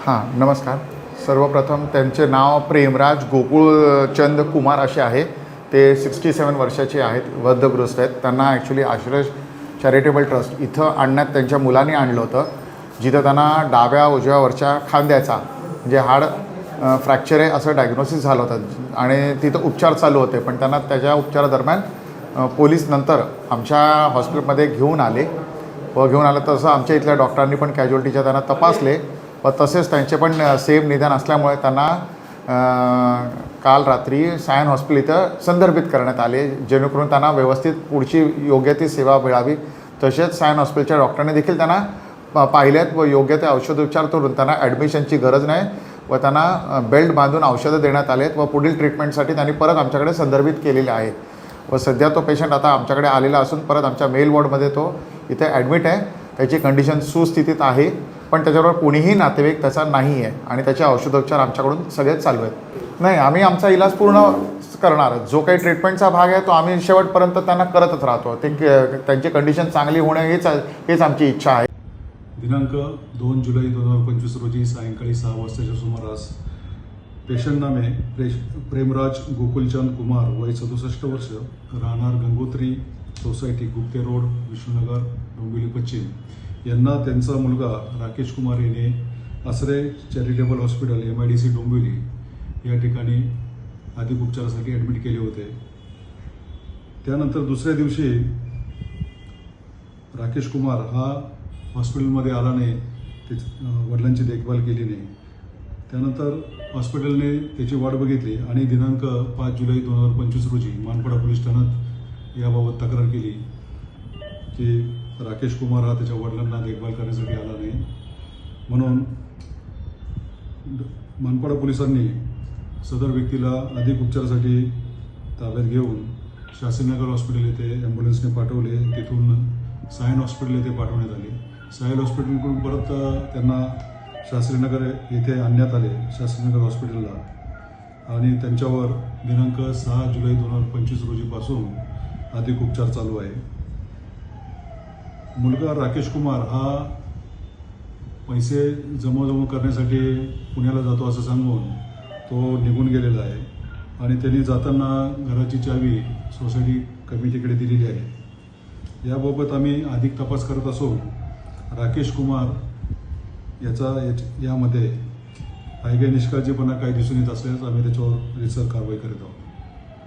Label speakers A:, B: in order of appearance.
A: हां, नमस्कार. सर्वप्रथम त्यांचे नाव प्रेमराज गोकुळचंद कुमार असे आहे. ते 67 वर्षाचे आहेत, वृद्धग्रस्त आहेत. त्यांना ॲक्च्युली आश्रय चॅरिटेबल ट्रस्ट इथं आणण्यात त्यांच्या मुलांनी आणलं होतं, जिथं त्यांना डाव्या उजव्यावरच्या खांद्याचा म्हणजे हाड फ्रॅक्चर आहे असं डायग्नोसिस झालं होतं आणि तिथं उपचार चालू होते. पण त्यांना त्याच्या उपचारादरम्यान पोलीस नंतर आमच्या हॉस्पिटलमध्ये घेऊन आले तसं आमच्या इथल्या डॉक्टरांनी पण कॅज्युअल्टीच्या त्यांना तपासले व तसेच त्यांचे पण सेम निदान असल्यामुळे त्यांना काल रात्री सायन हॉस्पिटल इथं संदर्भित करण्यात आले, जेणेकरून त्यांना व्यवस्थित पुढची योग्य ती सेवा मिळावी. तसेच सायन हॉस्पिटलच्या डॉक्टरांनी देखील त्यांना पाहिल्यात व योग्य ते औषधोपचार करून त्यांना ॲडमिशनची गरज नाही व त्यांना बेल्ट बांधून औषधं देण्यात आलेत व पुढील ट्रीटमेंटसाठी त्यांनी परत आमच्याकडे संदर्भित केलेले आहे. व सध्या तो पेशंट आता आमच्याकडे आलेला असून परत आमच्या मेल वॉर्डमध्ये तो इथे ॲडमिट आहे. त्याची कंडिशन सुस्थितीत आहे, पण त्याच्याबरोबर कोणीही नातेवाईक त्याचा नाही आहे आणि त्याचे औषधोपचार आमच्याकडून सगळेच चालू आहेत. नाही, आम्ही आमचा इलाज पूर्ण करणार. जो काही ट्रीटमेंटचा भाग आहे तो आम्ही शेवटपर्यंत त्यांना करतच राहतो. त्यांची कंडिशन चांगली होणं हेच आमची इच्छा आहे.
B: दिनांक 2 जुलै 2025 रोजी सायंकाळी 6 वाजताच्या सुमारास पेशंट नामे प्रेमराज गोकुलचंद कुमार, वय 67 वर्ष, राहणार गंगोत्री सोसायटी, गुप्ते रोड, विष्णुनगर, डोंबिवली पश्चिम, यांना त्यांचा मुलगा राकेश कुमार याने आश्रय चॅरिटेबल हॉस्पिटल MIDC डोंबिवली या ठिकाणी अधिक उपचारासाठी ॲडमिट केले होते. त्यानंतर दुसऱ्या दिवशी राकेश कुमार हा हॉस्पिटलमध्ये आला नाही, वडिलांची देखभाल केली नाही. त्यानंतर हॉस्पिटलने त्याची वाट बघितली आणि दिनांक 5 जुलै 2025 रोजी मानपाडा पोलीस ठाण्यात याबाबत तक्रार केली की राकेश कुमार हा त्याच्या वडिलांना देखभाल करण्यासाठी आला नाही. म्हणून मानपाडा पोलिसांनी सदर व्यक्तीला अधिक उपचारासाठी ताब्यात घेऊन शास्त्रीनगर हॉस्पिटल येथे ॲम्ब्युलन्सने पाठवले. तिथून सायन हॉस्पिटल येथे पाठवण्यात आले. सायन हॉस्पिटलकडून परत त्यांना शास्त्रीनगर येथे आणण्यात आले, शास्त्रीनगर हॉस्पिटलला, आणि त्यांच्यावर दिनांक 6 जुलै 2025 रोजीपासून अधिक उपचार चालू आहे. मुलगा राकेश कुमार हा पैसे जमा करण्यासाठी पुण्याला जातो असं सांगून तो निघून गेलेला आहे आणि त्यांनी जाताना घराची चावी सोसायटी कमिटीकडे दिलेली आहे. याबाबत आम्ही अधिक तपास करत असून राकेश कुमार यामध्ये काही निष्काळजीपणा काही दिसून येत असल्यास आम्ही त्याच्यावर रीतसर कारवाई करीत आहोत.